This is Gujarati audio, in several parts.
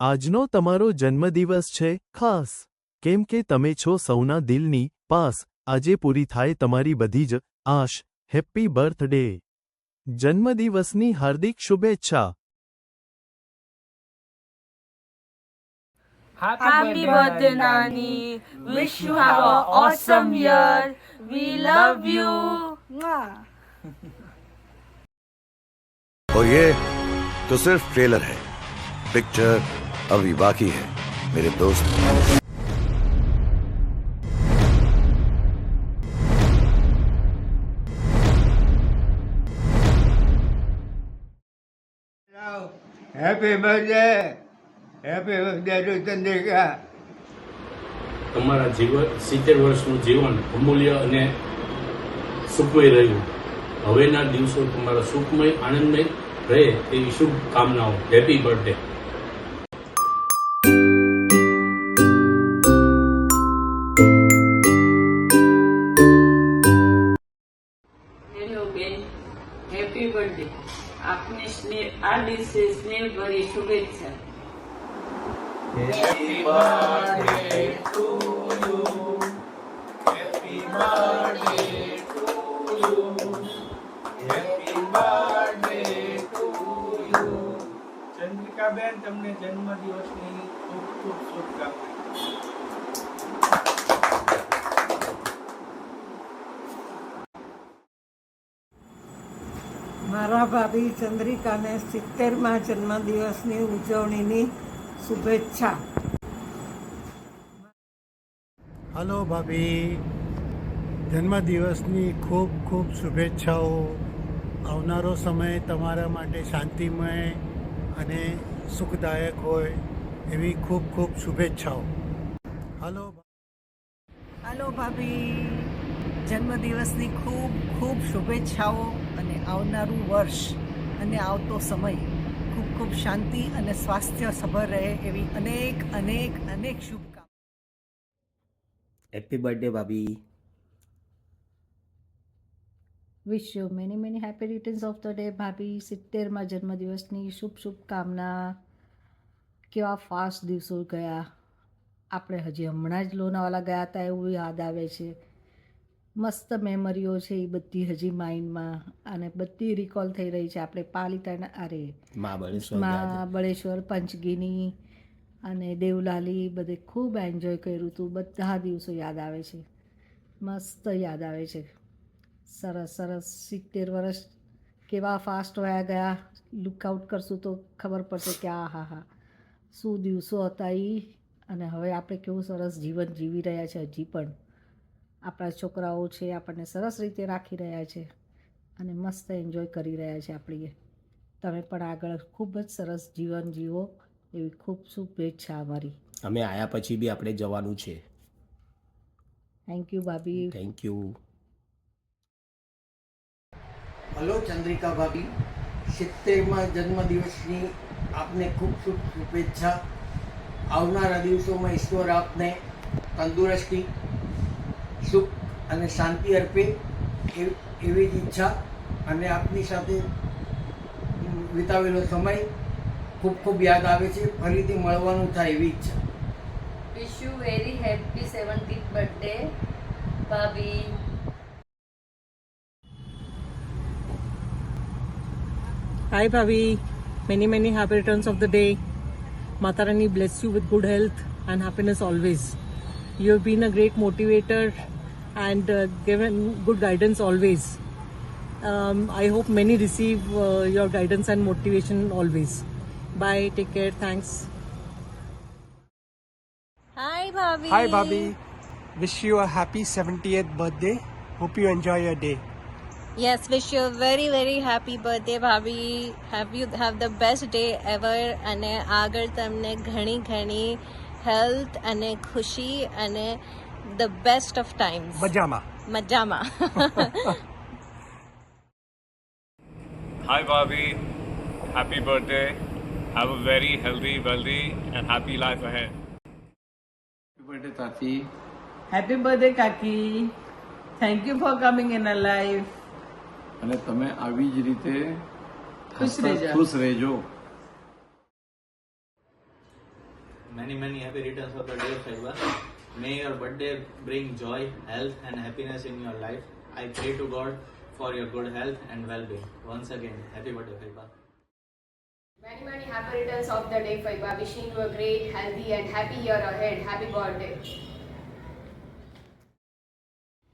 આજનો તમારો જન્મદિવસ છે ખાસ કેમ કે તમે છો સૌના દિલની પાસ આજે પૂરી થાય તમારી બધી જ આશ હેપી બર્થડે જન્મદિવસની હાર્દિક શુભેચ્છા Happy birthday, Nani. Wish you have an awesome year. We love you. और ये तो सिर्फ ट्रेलर है पिक्चर अभी बाकी है मेरे दोस्त હેપી બર્થડે ટુ ચંદ્રિકા. તમારા જીવન 70 વર્ષનું જીવન અમૂલ્ય અને સુખમય રહ્યું. હવેના દિવસો તમારા સુખમય આનંદમય રહે તેવી શુભકામનાઓ. Happy birthday. હેલો બેન, હેપી બર્થડે. આપને આ દિવસે સ્નેહભરી શુભેચ્છા. ચંદ્રિકાબેન, તમને જન્મદિવસની ખૂબ ખૂબ શુભકામનાઓ. મારા ભાભી ચંદ્રિકાને 70મા જન્મદિવસની ઉજવણીની શુભેચ્છા. હલો ભાભી, જન્મદિવસની ખૂબ ખૂબ શુભેચ્છાઓ. આવનારો સમય તમારા માટે શાંતિમય અને સુખદાયક હોય એવી ખૂબ ખૂબ શુભેચ્છાઓ. હલો ભાભી, જન્મદિવસની ખૂબ ખૂબ શુભેચ્છાઓ અને આવનારું વર્ષ અને આવતો સમય ખૂબ ખૂબ શાંતિ અને સ્વાસ્થ્ય સભર રહે એવી અનેક અનેક અનેક શુભકામનાઓ. હેપી બર્થડે ભાભી. વિશ you many happy returns of the day ભાભી. 70મા જન્મદિવસની શુભકામના. કેવા ફાસ્ટ દિવસો ગયા. આપણે હજી હમણાં જ લોનાવાલા ગયા હતા એવું યાદ આવે છે. મસ્ત મેમરીઓ છે એ બધી હજી માઇન્ડમાં અને બધી રિકોલ થઈ રહી છે. આપણે પાલિતાણા મહાબળેશ્વર પંચગીની અને દેવલાલી બધે ખૂબ એન્જોય કર્યું હતું. બધા દિવસો યાદ આવે છે, મસ્ત યાદ આવે છે. સરસ સરસ. 70 વર્ષ કેવા ફાસ્ટ વયા ગયા. લુકઆઉટ કરશું તો ખબર પડશે કે હા હા શું દિવસો હતા એ. અને હવે આપણે કેવું સરસ જીવન જીવી રહ્યા છે. હજી પણ આપણા છોકરાઓ છે આપણને સરસ રીતે રાખી રહ્યા છે અને મસ્ત એન્જોય કરી રહ્યા છે આપણી. તમે પણ આગળ ખૂબ જ સરસ જીવન જીવો એવી ખૂબ શુભેચ્છા અમારી. અમે આયા પછી બી આપણે જવાનું છે. થેન્ક યુ ભાભી. Thank you. હલો ચંદ્રિકા ભાભી, 70મા જન્મદિવસની આપને ખૂબ ખૂબ શુભેચ્છા. આવનારા દિવસોમાં ઈશ્વર આપને તંદુરસ્તી, સુખ અને શાંતિ અર્પે એવી જ ઈચ્છા અને આપની સાથે વિતાવેલો સમય ખૂબ ખૂબ યાદ આવે છે. ફરીથી મળવાનું થાય એવી ઈચ્છા. Wish you very happy 70th birthday ભાભી. Hi Bhavi, many happy returns of the day. Mata Rani bless you with good health and happiness always. You have been a great motivator and given good guidance always. I hope many receive your guidance and motivation always. Bye, take care, thanks. Hi, Bhabhi. Hi, Bhabhi. Wish you a happy 70th birthday. Hope you enjoy your day. Yes, wish you a very happy birthday, Bhabhi. Have the best day ever. અને આગળ તમને ઘણી હેલ્થ અને ખુશી અને the best of times. મજામાં. Hi, Bhabhi. Happy birthday. Have a very healthy, wealthy, and happy life ahead. Happy birthday, Tati. Happy birthday, Kaki. Thank you for coming in our life. અને તમે આવી જ રીતે ખુશ રહેજો. ખુશ રહેજો. many happy returns of the day, Faiba. May your birthday bring joy, health, and happiness in your life. I pray to God for your good health and well-being. Once again, happy birthday, Faiba. Many happy returns of the day, Faiba. Wishing you a great, healthy, and happy year ahead. Happy birthday.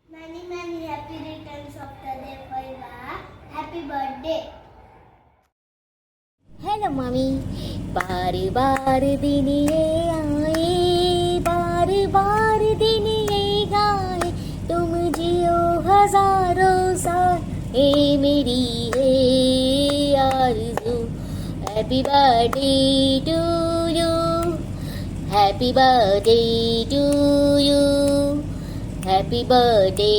Many happy returns of the day, Faiba. Happy birthday. Hello mummy, बार बार दिन ये आए, बार बार दिन ये गाए, तुम जियो हजारों साल, ए मेरी है आरज़ू. Happy birthday to you, happy birthday to you, happy birthday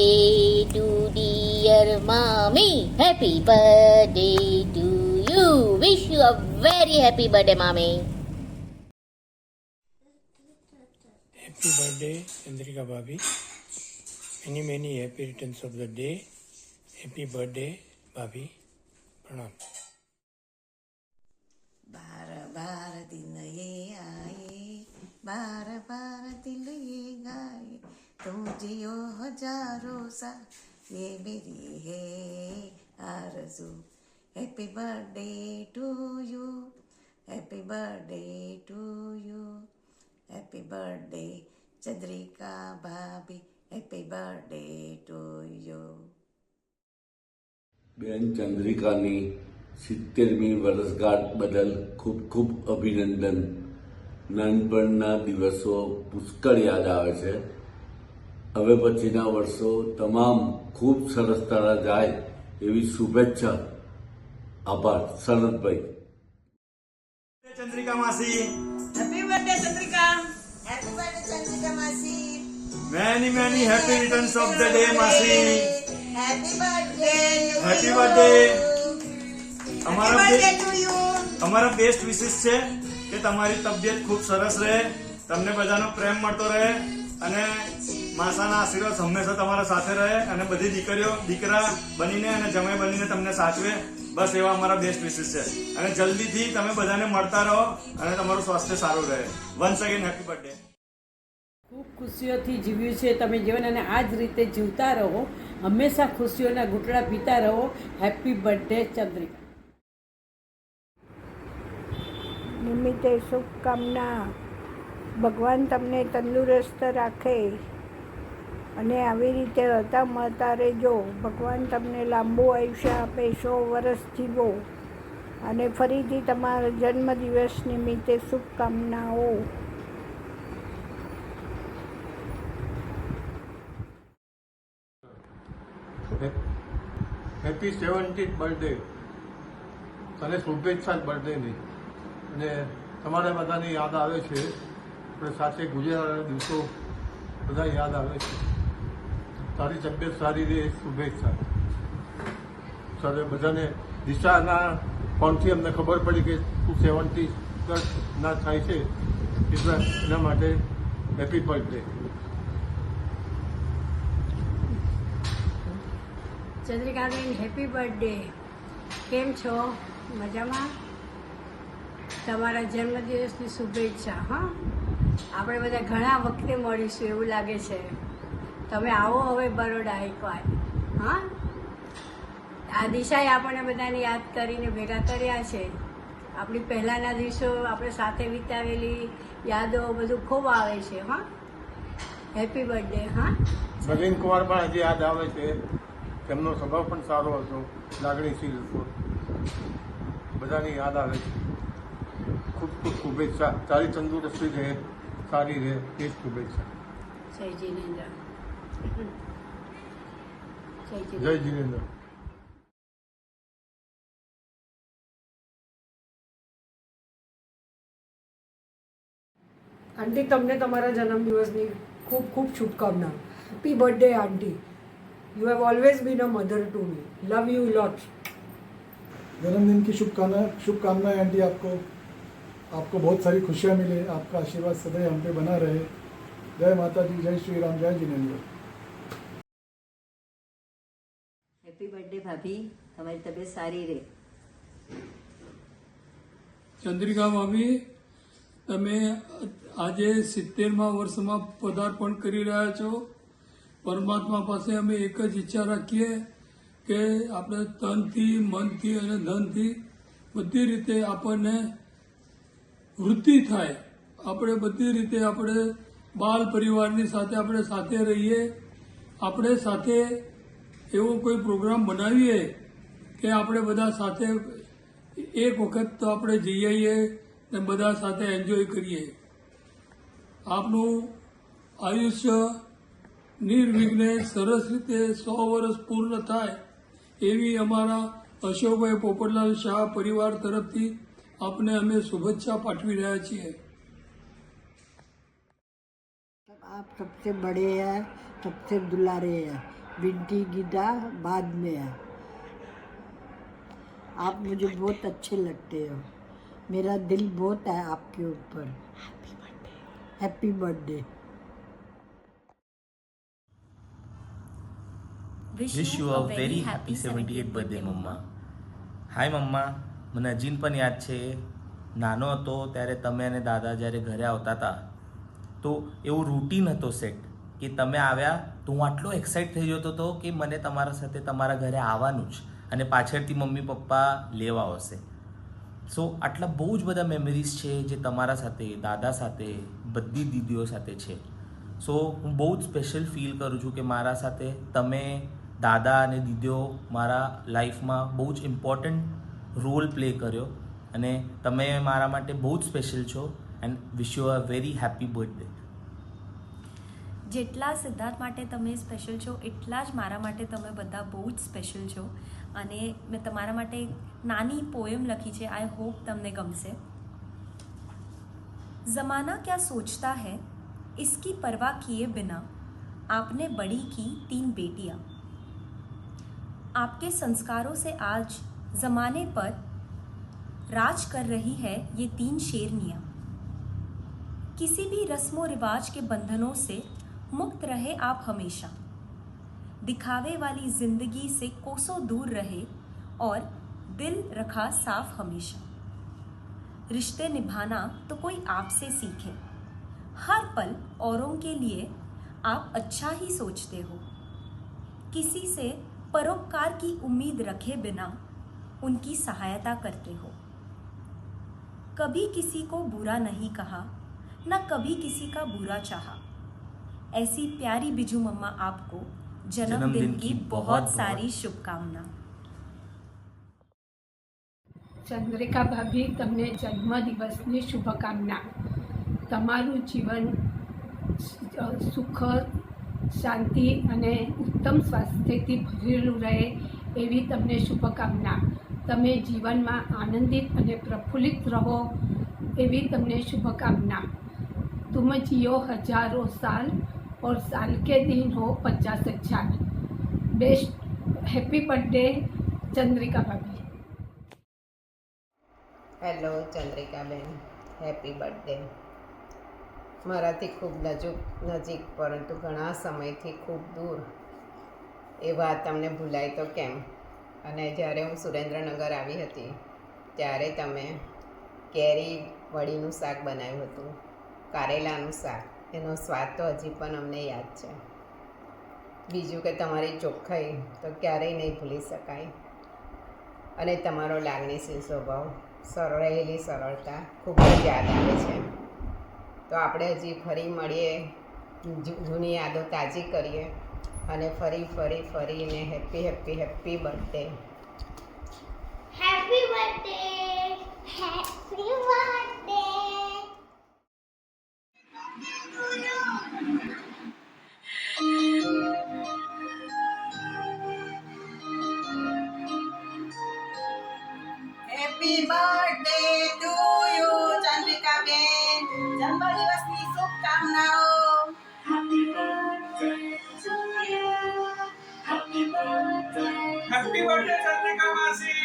to dear mummy, happy birthday to you. Wish you a very happy birthday, mommy. Happy birthday, Chandrika Bhabhi. Many happy returns of the day. Happy birthday, Bhabhi. Pranam. बार बार दिन ये आए, बार बार दिल ये गाए, तुम जियो हजारों साल, ये मेरी है आरज़ू. Happy birthday to you, happy birthday to you, happy birthday Chandrika Bhabhi, happy birthday to you. બેન ચંદ્રિકાની 70મી વર્ષગાંઠ બદલ ખૂબ ખૂબ અભિનંદન. નાનપણના દિવસો પુષ્કળ યાદ આવે છે. હવે પછીના વર્ષો તમામ ખૂબ સરસ તરહ જાય એવી શુભેચ્છા. આભાર. શરદભાઈ. ચંદ્રિકા માસી, happy birthday Chandrika. Happy birthday Chandrika Masi. many happy returns of the day માસી. Happy birthday. Happy birthday. Happy birthday to you. અમારા બેસ્ટ વિશેષ છે કે તમારી તબિયત ખૂબ સરસ રહે, તમને બધાનો પ્રેમ મળતો રહે અને માસાના આશીર્વાદ હંમેશા તમારા સાથે રહે અને બધી દીકરીઓ દીકરા બનીને અને જમાઈ બનીને તમને સાચવે. બસ એવા અમારા બેસ્ટ વિશેષ છે અને જલ્દીથી તમે બધાને મળતા રહો અને તમારું સ્વાસ્થ્ય સારું રહે. Once again happy birthday. ખૂબ ખુશીઓથી જીવ્યું છે તમે જીવન અને આ જ રીતે જીવતા રહો, હંમેશા ખુશીઓના ઘૂંટડા પીતા રહો. Happy birthday Chandrika. નિમિત્તે શુભકામના. ભગવાન તમને તંદુરસ્ત રાખે અને આવી રીતે હતા મળતા રહેજો. ભગવાન તમને લાંબુ આયુષ્ય આપે, 100 વર્ષ જીવો અને ફરીથી તમારા જન્મદિવસ નિમિત્તે શુભકામનાઓ. Happy 70th birthday. તને શુભેચ્છા બર્થડેની. અને તમારા બધાની યાદ આવે છે, આપણે સાથે ગુજરેલા દિવસો બધા યાદ આવે છે. તારી તબિયત સારી રહે, શુભેચ્છા. સાથે બધાને દિશાના ફોનથી અમને ખબર પડી કે તું 70 ના થાય છે, એટલે એના માટે happy birthday. Chandrikaben happy birthday. કેમ છો? મજામાં? તમારા જન્મદિવસની શુભેચ્છા. હા, આપણે બધા ઘણા વખતે મળીશું એવું લાગે છે. તમે આવો હવે બરોડા એકવાર. હા, આ દિશાએ આપણને બધાને યાદ કરીને ભેગા કર્યા છે. આપણી પહેલાંના દિવસો આપણે સાથે વિતાવેલી યાદો બધું ખૂબ આવે છે. હા, હેપી બર્થડે. હા, નવીન કુમાર પણ હજી યાદ આવે છે. તેમનો સ્વભાવ પણ સારો હતો, લાગણીશીલ હતો. બધાની યાદ આવે છે. ખૂબ ખૂબ શુભેચ્છા. તારી તંદુરસ્તી રહે, સારી રહે, એ જ શુભેચ્છા. જય જીનેન્દ્ર. જય જીનેન્દ્ર. આંટી, તમને તમારા જન્મદિવસની ખૂબ ખૂબ શુભકામના. Happy birthday aunty. You have always been a mother to me. Love you lot. जन्मदिन की शुभकामनाएं आंटी. आपको बहुत सारी खुशियाँ मिले. आपका आशीर्वाद सदैव हम पे बना रहे. जय माता दी, जय श्री राम, जय जिनेन्द्र. હેપી બર્થડે ભાભી. તમારી તબિયત સારી રહે. ચંદ્રિકા ભાભી, તમે આજે 70મા વર્ષમાં પદાર્પણ કરી રહ્યા છો. પરમાત્મા પાસે અમે એક જ ઈચ્છા રાખીએ કે આપણે તનથી, મનથી અને ધનથી બધી રીતે આપણને વૃદ્ધિ થાય. આપણે બધી રીતે આપણે બાલ પરિવારની સાથે આપણે સાથે રહીએ. આપણે સાથે એવો કોઈ પ્રોગ્રામ બનાવીએ કે આપણે બધા સાથે એક વખત તો આપણે જઈ આવીએ ને બધા સાથે એન્જોય કરીએ. આપનું આયુષ્ય નિર્વિઘ્ને સરસ રીતે 100 વર્ષ પૂર્ણ થાય એવી અમારા અશોકભાઈ પોપટલાલ શાહ પરિવાર તરફથી આપને અમે શુભેચ્છા પાઠવી રહ્યા છીએ. आप सबसे बड़े हैं, सबसे दुलारे हैं. विनती गीता बाद में है. आप मुझे बहुत अच्छे लगते हो. मेरा दिल बहुत है आपके ऊपर. Happy birthday. Wish you a very happy 78th birthday mamma. Hi mamma, મને હજી પણ યાદ છે નાનો હતો ત્યારે તમે અને દાદા જ્યારે ઘરે આવતા હતા તો એવું રૂટીન હતો સેટ કે તમે આવ્યા તો હું આટલો એક્સાઇટ થઈ જતો હતો કે મને તમારા સાથે તમારા ઘરે આવવાનું જ અને પાછળથી મમ્મી પપ્પા લેવા આવશે. સો આટલા બહુ જ બધા મેમરીઝ છે જે તમારા સાથે, દાદા સાથે, બધી દીદીઓ સાથે છે. સો હું બહુ જ સ્પેશિયલ ફીલ કરું છું કે મારા સાથે તમે, દાદા અને દીદીઓ મારા લાઈફમાં બહુ જ ઇમ્પોર્ટન્ટ રોલ પ્લે કર્યો અને તમે મારા માટે બહુ જ સ્પેશિયલ છો. And wish you a very happy birthday. જેટલા સિદ્ધાર્થ માટે તમે સ્પેશિયલ છો એટલા જ મારા માટે તમે બધા બહુ જ સ્પેશિયલ છો. અને મેં તમારા માટે નાની પોએમ લખી છે, આઈ હોપ તમને ગમશે. ज़माना क्या सोचता है इसकी परवाह किए बिना आपने बड़ी की 3 बेटियां. आपके संस्कारों से आज ज़माने पर राज कर रही है ये 3 शेरनियाँ. किसी भी रस्मो रिवाज के बंधनों से मुक्त रहे आप हमेशा. दिखावे वाली जिंदगी से कोसों दूर रहे और दिल रखा साफ हमेशा. रिश्ते निभाना तो कोई आपसे सीखे. हर पल औरों के लिए आप अच्छा ही सोचते हो. किसी से परोपकार की उम्मीद रखे बिना उनकी सहायता करते हो. कभी किसी को बुरा नहीं कहा, न कभी किसी का बुरा चाहा. ऐसी प्यारी बिजू मम्मा आपको जन्मदिन की बहुत सारी शुभकामना. ચંદ્રિકા ભાભી, તમને જન્મદિવસની શુભકામના. તમારું જીવન સુખ, શાંતિ અને ઉત્તમ સ્વાસ્થ્યથી ભરેલું રહે એવી તમને શુભકામના. તમે જીવનમાં આનંદિત અને પ્રફુલ્લિત રહો એવી તમને શુભકામના. तुम जियो हजारों साल और साल के दिन हो 50,000. बेस्ट. हैप्पी बर्थडे चंद्रिका भाभी. Hello Chandrikaben, happy birthday. મારાથી ખૂબ નજીક પરંતુ ઘણા સમયથી ખૂબ દૂર એ વાત તમને ભૂલાય તો કેમ. અને જ્યારે હું સુરેન્દ્રનગર આવી હતી ત્યારે તમે કેરી વડીનું શાક બનાવ્યું હતું, કારેલાનું શાક. એનો સ્વાદ તો હજી પણ અમને યાદ છે. બીજું કે તમારી ચોખ્ખાઈ તો ક્યારેય નહીં ભૂલી શકાય. અને તમારો લાગણીશીલ સ્વભાવ, રહેલી સરળતા ખૂબ જ યાદ આવે છે. તો આપણે હજી ફરી મળીએ, જૂની યાદો તાજી કરીએ અને ફરીને happy happy happy birthday. Happy birthday. Happy birthday. Happy birthday to you Chandrikaben. જન્મદિવસની શુભકામનાઓ. હેપી બર્થડે ચંદ્રિકા માસી.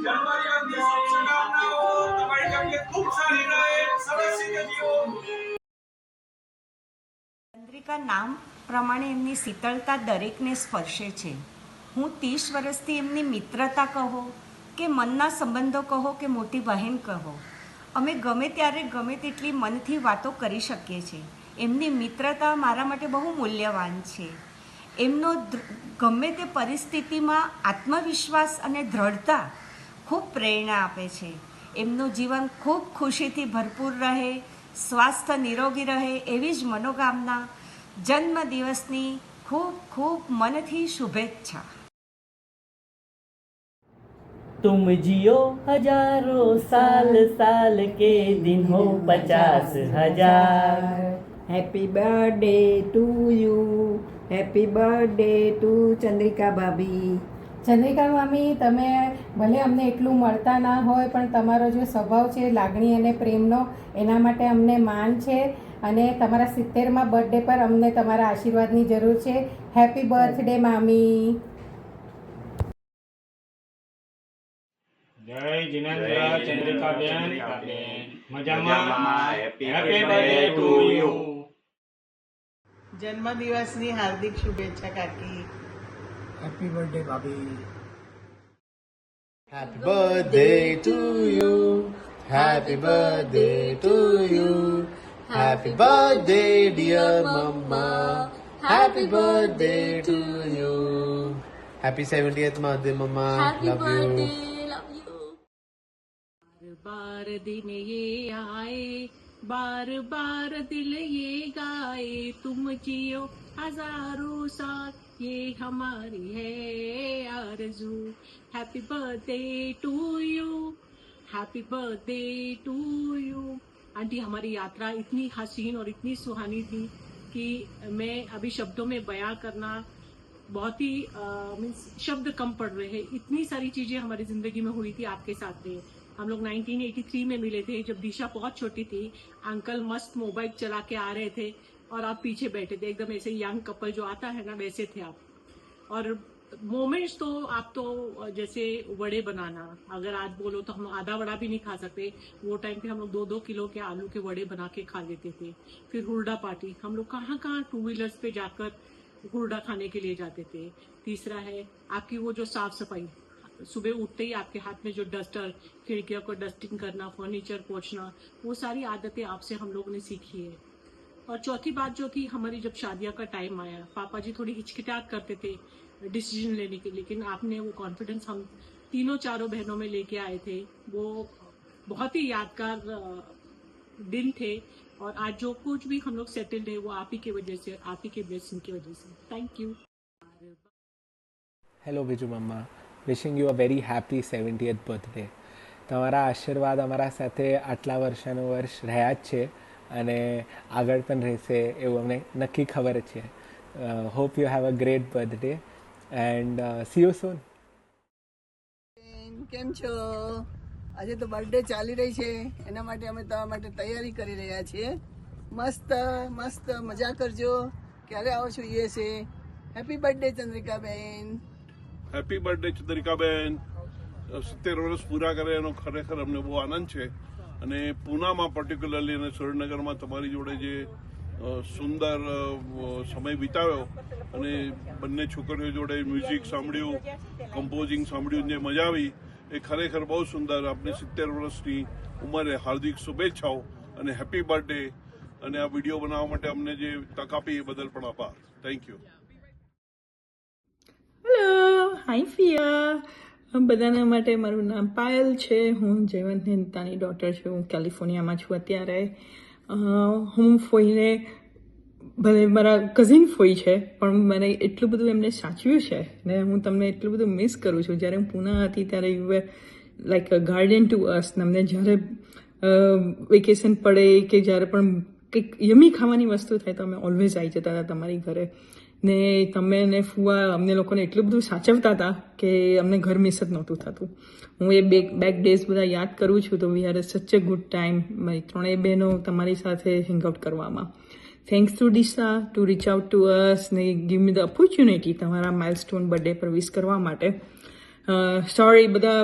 જન્મદિવસની શુભકામનાઓ. તમારી તબિયત ખૂબ સારી રહે, સરસ રીતે જીવો. ચંદ્રિકા નામ પ્રમાણે એમની શીતળતા દરેકને સ્પર્શે છે. હું 30 વર્ષથી એમની મિત્રતા કહો કે મનના સંબંધો કહો કે મોટી બહેન કહો, અમે ગમે ત્યારે ગમે તેટલી મનથી વાતો કરી શકીએ છીએ. એમની મિત્રતા મારા માટે બહુ મૂલ્યવાન છે. એમનો ગમે તે પરિસ્થિતિમાં આત્મવિશ્વાસ અને દ્રઢતા ખૂબ પ્રેરણા આપે છે. એમનું જીવન ખૂબ ખુશીથી ભરપૂર રહે, સ્વાસ્થ્ય નિરોગી રહે એવી જ મનોકામના. જન્મદિવસની ખૂબ ખૂબ મનથી શુભેચ્છા. तुम जियो हजारों साल, साल के दिन हो 50,000. Happy birthday to you, happy birthday to Chandrika bhabhi. Chandrika મામી, તમે ભલે અમને એટલું મળતા ના હોય પણ તમારો જે સ્વભાવ છે લાગણી અને પ્રેમનો, એના માટે અમને માન છે. અને તમારા 70મા બર્થડે પર અમને તમારા આશીર્વાદની જરૂર છે. હેપી બર્થડે મામી. જય જીનેન્દ્ર ચંદ્રિકાબેન, મજામાં? Happy birthday to you. જન્મદિવસની હાર્દિક શુભેચ્છા કાકી. હેપી બર્થડે ભાભી. Happy birthday to you. Happy birthday to you. Happy birthday dear mama. Happy birthday to you. Happy 70th birthday mama. Love you. बार दिन ये आए, बार बार दिल ये गाए, तुम जियो हजारों साल, ये हमारी है आरज़ू. Happy birthday to you, happy birthday to you. Aunty, हमारी यात्रा इतनी हसीन और इतनी सुहानी थी कि मैं अभी शब्दों में बयां करना बहुत ही मीन्स शब्द कम पड़ रहे हैं. इतनी सारी चीजें हमारी जिंदगी में हुई थी आपके साथ में. हम लोग 1983 में मिले थे जब दिशा बहुत छोटी थी. अंकल मस्त मोबाइल चला के आ रहे थे और आप पीछे बैठे थे, एकदम ऐसे यंग कपल जो आता है ना वैसे थे आप. और मोमेंट्स तो आप तो जैसे वड़े बनाना, अगर आज बोलो तो हम आधा वड़ा भी नहीं खा सकते. वो टाइम पे हम लोग 2-2 किलो के आलू के वड़े बना के खा लेते थे. फिर हुरडा पार्टी, हम लोग कहाँ कहाँ 2 व्हीलर्स पे जाकर हुरडा खाने के लिए जाते थे. तीसरा है आपकी वो जो साफ सफाई, सुबह उठते ही आपके हाथ में जो डस्टर, खिड़कियों को डस्टिंग करना, फर्नीचर पोंछना, वो सारी आदतें आपसे हम लोगों ने सीखी है. और चौथी बात जो थी, हमारी जब शादियों का टाइम आया, पापा जी थोड़ी हिचकिचाहट करते थे डिसीजन लेने के, लेकिन आपने वो कॉन्फिडेंस हम तीनों चारों बहनों में लेके आए थे. वो बहुत ही यादगार दिन थे. और आज जो कुछ भी हम लोग सेटल्ड है वो आप ही की वजह से, आप ही के ब्लेसिंग की वजह से. Thank you. Hello Biju mamma, wishing you a very happy 70th birthday. તમારા આશીર્વાદ અમારા સાથે આટલા વર્ષાનું વર્ષ રહ્યા જ છે અને આગળ પણ રહેશે એવું અમને નક્કી ખબર છે. Hope you have a great birthday and C you સૂન. કેમ છો? આજે તો બર્થડે ચાલી રહી છે, એના માટે અમે તમારા માટે તૈયારી કરી રહ્યા છીએ. મસ્ત મસ્ત મજા કરજો. ક્યારે આવો છો USA? Happy birthday Chandrikaben. Happy birthday Chandrikaben. 70 વર્ષ પૂરા કરે એનો ખરેખર અમને બહુ આનંદ છે. અને પૂનામાં પર્ટિક્યુલરલી અને સુરેન્દ્રનગરમાં તમારી જોડે જે સુંદર સમય વિતાવ્યો અને બંને છોકરીઓ જોડે મ્યુઝિક સાંભળ્યું, કમ્પોઝિંગ સાંભળ્યું, જે મજા આવી એ ખરેખર બહુ સુંદર. આપને 70 વર્ષની ઉંમરે હાર્દિક શુભેચ્છાઓ અને હેપી બર્થડે. અને આ વિડીયો બનાવવા માટે અમને જે તક આપી એ બદલ પણ આભાર. Thank you. હેલો, હાય ફિયા. બધાના માટે મારું નામ પાયલ છે. હું જયવંત નેતાની ડોટર છું. હું કેલિફોર્નિયામાં છું અત્યારે. હું ફોઈને, ભલે મારા કઝિન ફોઈ છે પણ મને એટલું બધું એમને સાચવ્યું છે ને હું તમને એટલું બધું મિસ કરું છું. જ્યારે હું પૂના હતી ત્યારે you were like a Guardian two અસ. અમને જ્યારે વેકેશન પડે કે જ્યારે પણ કંઈક યમી ખાવાની વસ્તુ થાય તો અમે ઓલવેઝ આવી જતા હતા તમારી ઘરે. ને તમે ને ફુવા અમને લોકોને એટલું બધું સાચવતા હતા કે અમને ઘર મિસ જ નહોતું થતું. હું એ બેક ડેઝ બધા યાદ કરું છું તો વી આર સચ અ ગુડ ટાઈમ. મારી ત્રણેય બહેનો તમારી સાથે હેંગઆઉટ કરવામાં. Thanks to Disha to reach out to us ને ગીવ મી ધ ઓપોર્ચ્યુનિટી તમારા માઇલસ્ટોન બર્થડે પર વિશ કરવા માટે. સોરી, બધા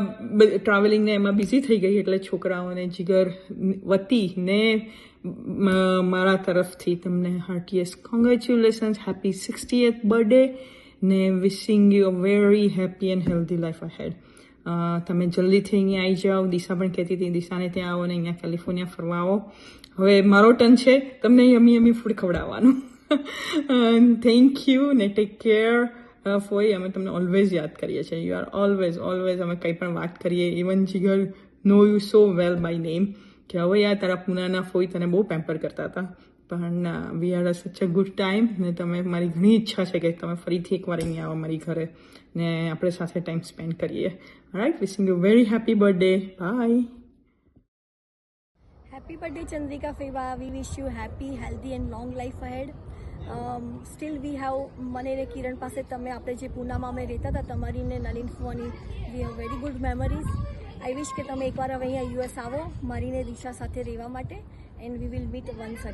ટ્રાવેલિંગને એમાં બિઝી થઈ ગઈ એટલે છોકરાઓને જીગર વતી ને મારા તરફથી તમને હાર્ટીએસ્ટ કોંગ્રેચ્યુલેશન્સ, હેપી 60th બર્થડે ને wishing you a very happy and healthy life ahead. તમે જલ્દીથી અહીંયા આવી જાઓ. દિશા પણ કહેતી હતી દિશાને ત્યાં આવો ને અહીંયા કેલિફોર્નિયા ફરવા આવો. હવે મારો ટર્ન છે તમને યમી યમી ફૂડ ખવડાવવાનું. થેન્ક યુ ને ટેક કેર. ફોઈ અમે તમને ઓલવેઝ યાદ કરીએ છીએ. યુ આર ઓલવેઝ અમે કંઈ પણ વાત કરીએ, even Jigar know you so well by name, કે હવે યાર તારા પૂનાના ફોઈ તને બહુ પેમ્પર કરતા હતા, પણ વી આર સચ અ ગુડ ટાઈમ. ને તમે મારી ઘણી ઈચ્છા છે કે તમે ફરીથી એકવાર અહીંયા આવો મારી ઘરે ને આપણે સાથે ટાઈમ સ્પેન્ડ કરીએ. Right, wishing you very happy birthday. Bye. Happy birthday Chandrika Feva. We wish you happy, healthy and long life ahead. Still we have મને ને કિરણ પાસે તમે આપણે જે પૂનામાં અમે રહેતા હતા તમારી ને નલિન ફોની we have very good memories. I wish કે તમે એકવાર હવે અહીંયા યુએસ આવો મારી ને દિશા સાથે રહેવા માટે and we will meet once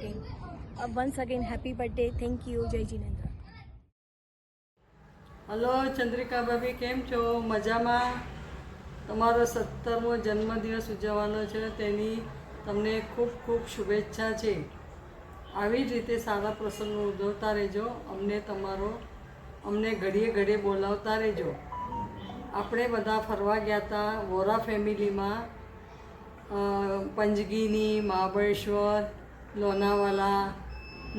again happy birthday. Thank you. જય જીનેન્દ્ર. હલો ચંદ્રિકા ભાભી, કેમ છો? મજામાં? તમારો 17મો જન્મદિવસ ઉજવવાનો છે તેની તમને ખૂબ ખૂબ શુભેચ્છા છે. આવી જ રીતે સારા પ્રસંગો ઉજવતા રહેજો. અમને ઘડીએ ઘડીએ બોલાવતા રહેજો. આપણે બધા ફરવા ગયા હતા વોરા ફેમિલીમાં પંચગીની, મહાબળેશ્વર, લોનાવાલા,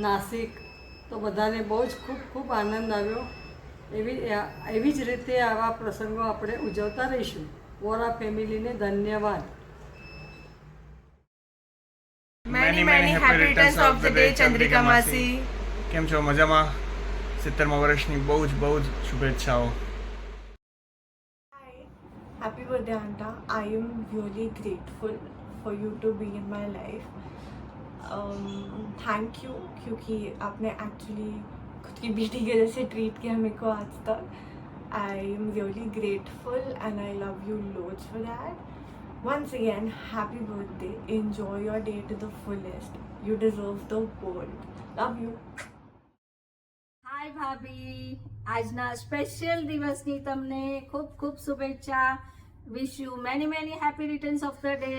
નાસિક. તો બધાને બહુ જ ખૂબ આનંદ આવ્યો. એવી જ રીતે આવા પ્રસંગો આપણે ઉજવતા રહીશું. વોરા ફેમિલીને ધન્યવાદ. Many happy returns of the day Chandrika Masi. કેમ છો? મજામાં? 70મા વર્ષની બહુ જ શુભેચ્છાઓ. Happy birthday Anta. I am really grateful for you to be in my life. Thank you क्योंकि आपने एक्चुअली खुद की बेटी के जैसे ट्रीट किया मेरे को आज तक. I am really grateful and I love you loads for that. Once again, happy birthday. Enjoy your day to the fullest. You deserve the world. Love you. હાય ભાભી, આજના સ્પેશિયલ દિવસની તમને ખૂબ ખૂબ શુભેચ્છા. Wish you many happy returns of the day.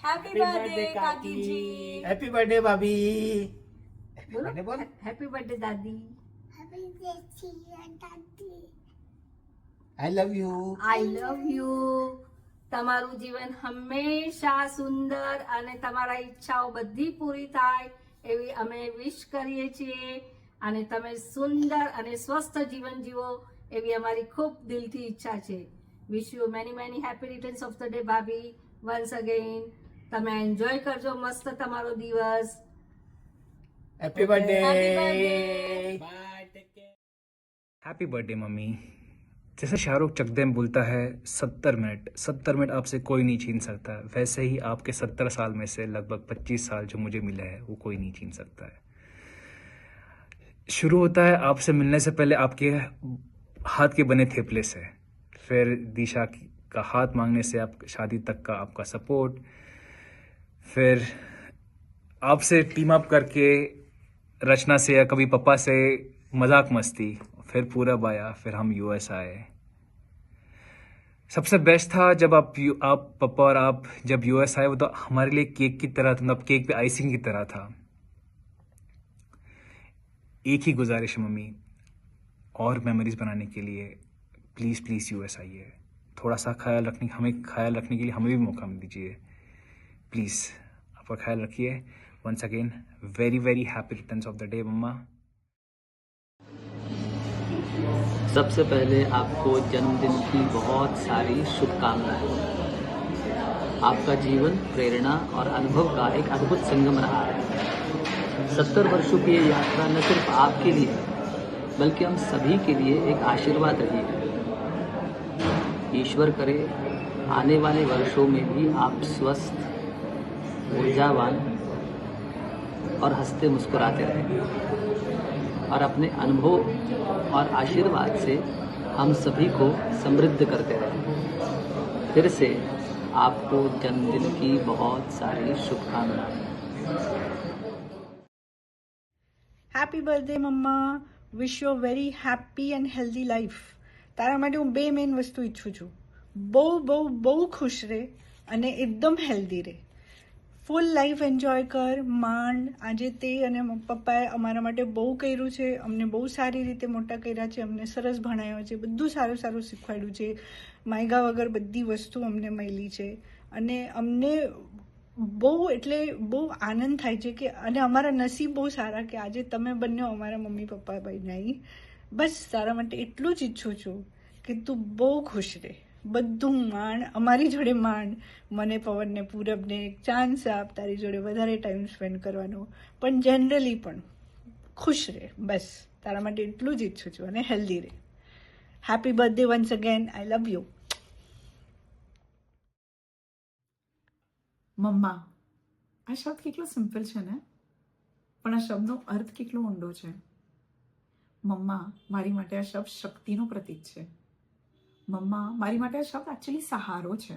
Happy birthday કાકીજી. હેપી બર્થડે ભાભી. બોલો હેપી બર્થડે દાદી. Happy birthday દાદી. I love you. I love you. તમારું જીવન હંમેશા સુંદર અને તમારા ઈચ્છાઓ બધી પૂરી થાય એવી અમે વિશ કરીએ છીએ અને તમે સુંદર અને સ્વસ્થ જીવન જીવો એવી અમારી ખૂબ દિલથી ઈચ્છા છે. વિશ you many happy returns of the day ભાભી. વન્સ અગેન તમે એન્જોય કરજો મસ્ત તમારો દિવસ. Happy birthday. Happy birthday mummy. जैसे शाहरुख चकदेम बोलता है 70 मिनट आपसे कोई नहीं छीन सकता, वैसे ही आपके 70 साल में से लगभग 25 साल जो मुझे मिला है वो कोई नहीं छीन सकता है. शुरू होता है आपसे मिलने से पहले आपके हाथ के बने थेपले से, फिर दिशा का हाथ मांगने से आप शादी तक का आपका सपोर्ट, फिर आपसे टीम अप करके रचना से या कभी पापा से मजाक मस्ती, फिर पूरब आया, फिर हम यूएस आए. सबसे बेस्ट था जब आप पापा और आप जब यूएस आए, वो तो हमारे लिए केक की तरह था, मतलब केक पे आइसिंग की तरह था. एक ही गुजारिश है मम्मी, और मेमोरीज बनाने के लिए प्लीज़ यूएस आइए. थोड़ा सा हमें ख्याल रखने के लिए हमें भी मौका दीजिए प्लीज़. आपका ख्याल रखिए. Once again very happy returns of the day मम्मा. सबसे पहले आपको जन्मदिन की बहुत सारी शुभकामनाएं. आपका जीवन प्रेरणा और अनुभव का एक अद्भुत संगम रहा है. 70 वर्षों की ये यात्रा न सिर्फ आपके लिए बल्कि हम सभी के लिए एक आशीर्वाद रही है. ईश्वर करे आने वाले वर्षों में भी आप स्वस्थ, ऊर्जावान और हंसते मुस्कुराते रहें और अपने अनुभव और आशीर्वाद से हम सभी को समृद्ध करते रहें. फिर से आपको जन्मदिन की बहुत सारी शुभकामनाएं. Happy birthday mamma. Wish you very happy and healthy life. તારા માટે હું બે મેઇન વસ્તુ ઈચ્છું છું. બહુ ખુશ રહે અને એકદમ હેલ્ધી રહે. ફૂલ લાઈફ એન્જોય કર, માંડ. આજે તે અને પપ્પાએ અમારા માટે બહુ કર્યું છે, અમને બહુ સારી રીતે મોટા કર્યા છે, અમને સરસ ભણાવ્યા છે, બધું સારું સારું શીખવાડ્યું છે. માયગા વગર બધી વસ્તુ અમને મળી છે અને અમને બહુ એટલે બહુ આનંદ થાય છે કે અને અમારા નસીબ બહુ સારા કે આજે તમે બંને અમારા મમ્મી પપ્પા બન્યા. બસ તારા માટે એટલું જ ઈચ્છું છું કે તું બહુ ખુશ રહે, બધું માંડ, અમારી જોડે માંડ. મને પવનને પૂરબને એક ચાન્સ આપ તારી જોડે વધારે ટાઈમ સ્પેન્ડ કરવાનો, પણ જનરલી પણ ખુશ રહે. બસ તારા માટે એટલું જ ઈચ્છું છું અને હેલ્ધી રહે. Happy birthday once again. I love you. મમ્મા, આ શબ્દ કેટલો સિમ્પલ છે ને, પણ આ શબ્દનો અર્થ કેટલો ઊંડો છે. મમ્મા, મારી માટે આ શબ્દ શક્તિનું પ્રતીક છે. મમ્મા, મારી માટે આ શબ્દ એકચ્યુઅલી સહારો છે.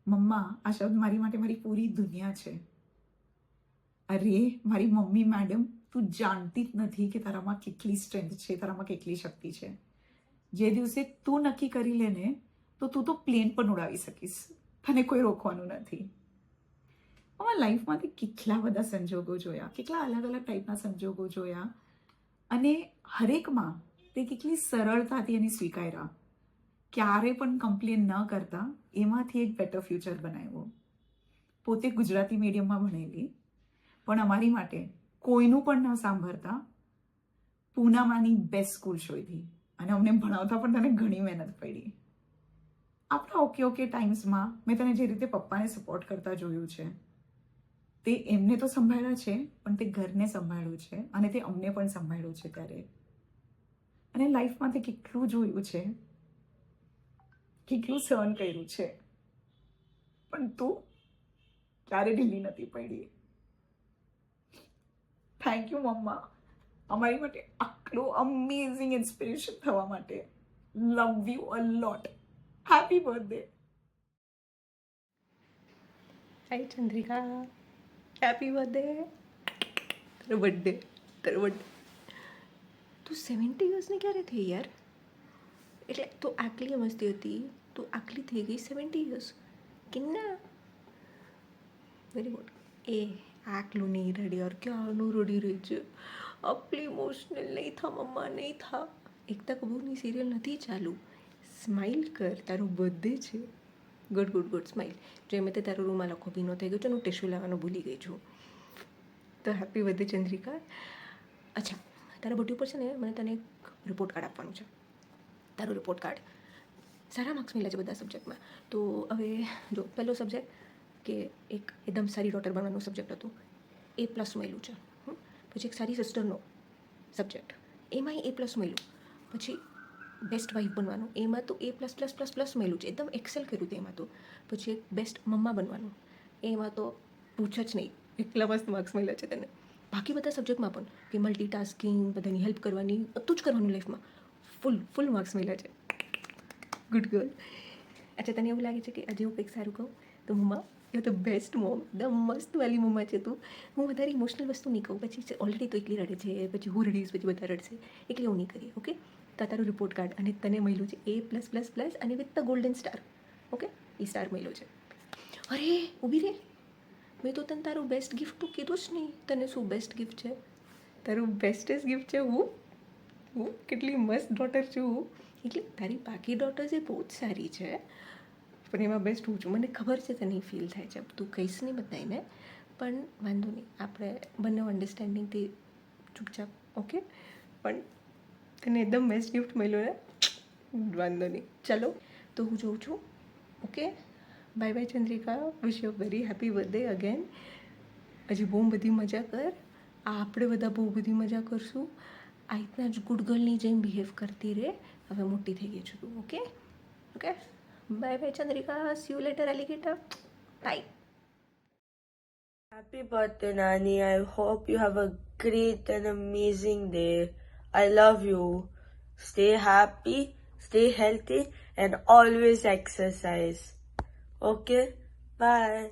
મમ્મા, આ શબ્દ મારી માટે મારી પૂરી દુનિયા છે. અરે મારી મમ્મી મેડમ, તું જાણતી જ નથી કે તારામાં કેટલી સ્ટ્રેન્થ છે, તારામાં કેટલી શક્તિ છે. જે દિવસે તું નક્કી કરી લે ને તો તું તો પ્લેન પણ ઉડાવી શકીશ, તને કોઈ રોકવાનું નથી. અમારા લાઈફમાંથી કેટલા બધા સંજોગો જોયા, કેટલા અલગ અલગ ટાઈપના સંજોગો જોયા અને હરેકમાં તે કેટલી સરળતાથી એને સ્વીકાર્યા. ક્યારે પણ કમ્પ્લેન ન કરતા એમાંથી એક બેટર ફ્યુચર બનાવ્યું. પોતે ગુજરાતી મીડિયમમાં ભણેલી, પણ અમારી માટે કોઈનું પણ ન સાંભળતા પૂનામાંની બેસ્ટ સ્કૂલ શોધી અને અમને ભણાવતા પણ તને ઘણી મહેનત પડી. આપણા ઓકે ટાઈમ્સમાં મેં તને જે રીતે પપ્પાને સપોર્ટ કરતા જોયું છે, તે એમને તો સંભાળ્યા છે પણ તે ઘરને સંભાળ્યું છે અને તે અમને પણ સંભાળ્યું છે ત્યારે. અને લાઈફમાં તે કેટલું જોયું છે, કેટલું સહન કર્યું છે, પણ તું ક્યારે ઢીલી નથી પડી. થેન્ક યુ મમ્મા, અમારી માટે આટલું અમેઝિંગ ઇન્સ્પિરેશન થવા માટે. Love you a lot. Happy birthday. Hi Chandrika, happy birthday. તારો બર્થડે. તું 70 યર્સની ક્યારે થઈ યાર? એટલે તું આટલી મસ્તી હતી, તું આટલી થઈ ગઈ 70 યર્સ કિન્ના? Very good. એ આટલું નહીં રડી યાર, ક્યારનું રડી રહી છે. આટલી ઇમોશનલ નહીં થા મમ્મા, નહીં થા. એકતા કપૂરની સિરિયલ નથી ચાલુ. સ્માઇલ કર, તારો બર્થડે છે. Good smile. જેમ તે તારો રૂમાલ આખો ભીનો થઈ ગયો છે, હું ટિશ્યુ લાવવાનું ભૂલી ગઈ છું. તો હેપી બર્થડે ચંદ્રિકા. અચ્છા, તારા બર્થડે ઉપર છે ને મને તને એક રિપોર્ટ કાર્ડ આપવાનું છે. તારું રિપોર્ટ કાર્ડ સારા માર્ક્સ મળ્યા છે બધા સબ્જેક્ટમાં. તો હવે જો પહેલો સબ્જેક્ટ કે એક એકદમ સારી ડોટર બનવાનું સબ્જેક્ટ હતું, A+ મળ્યું છે. પછી એક સારી સિસ્ટરનો સબ્જેક્ટ, એમાં A+ મળ્યું. પછી બેસ્ટ વાઇફ બનવાનું, એમાં તો A++++ મળ્યું છે, એકદમ એક્સેલ કર્યું હતું એમાં તો. પછી એક બેસ્ટ મમ્મા બનવાનું, એમાં તો પૂછ જ નહીં, એટલા મસ્ત માર્ક્સ મળ્યા છે તને. બાકી બધા સબ્જેક્ટમાં પણ કે મલ્ટીટાસ્કિંગ, બધાની હેલ્પ કરવાની, બધું જ કરવાનું લાઈફમાં, ફૂલ માર્ક્સ મળ્યા છે. Good girl. અચ્છા, તને એવું લાગે છે કે આજે હું કંઈક સારું કહું તો મમ્મા યુ તો બેસ્ટ મોમ, એકદમ મસ્ત વાલી મમ્મા છે તું. હું વધારે ઇમોશનલ વસ્તુ નહીં કહું, પછી ઓલરેડી તો એકલી રડે છે, પછી હું રડીશ, પછી બધા રડશે, એટલે એવું નહીં કરીએ. ઓકે, તો તારું રિપોર્ટ કાર્ડ અને તને મળ્યું છે A+++ અને with the golden star. Okay, A star મળ્યો છે. અરે ઊભી રે, મેં તો તને તારું બેસ્ટ ગિફ્ટ તો કીધું જ નહીં. તને શું બેસ્ટ ગિફ્ટ છે? તારું બેસ્ટેસ્ટ ગિફ્ટ છે હું કેટલી મસ્ત ડોટર છું. એટલે તારી બાકી ડોટર્સ એ બહુ જ સારી છે, પણ એમાં બેસ્ટ હું છું. મને ખબર છે તને ફીલ થાય છે, તું કહીશ નહીં બધાને, પણ વાંધો નહીં, આપણે બંને અન્ડરસ્ટેન્ડિંગથી ચૂપચાપ. ઓકે, પણ તને એકદમ બેસ્ટ ગિફ્ટ મળ્યો ને, વાંધો નહીં. ચાલો તો હું જોઉં છું. Okay, bye bye Chandrika. Wish you very happy birthday again. હજી બહુ બધી મજા કર. આપણે બધા બહુ બધી મજા કરશું. આ રીતના જ ગુડ ગર્લની જેમ બિહેવ કરતી રહે. હવે મોટી થઈ ગઈ છું તું. Okay, bye bye Chandrika. See you later alligator. Bye. Happy birthday, Nani. I hope you have a great and amazing day. I love you. Stay happy, stay healthy, and always exercise. Okay? Bye.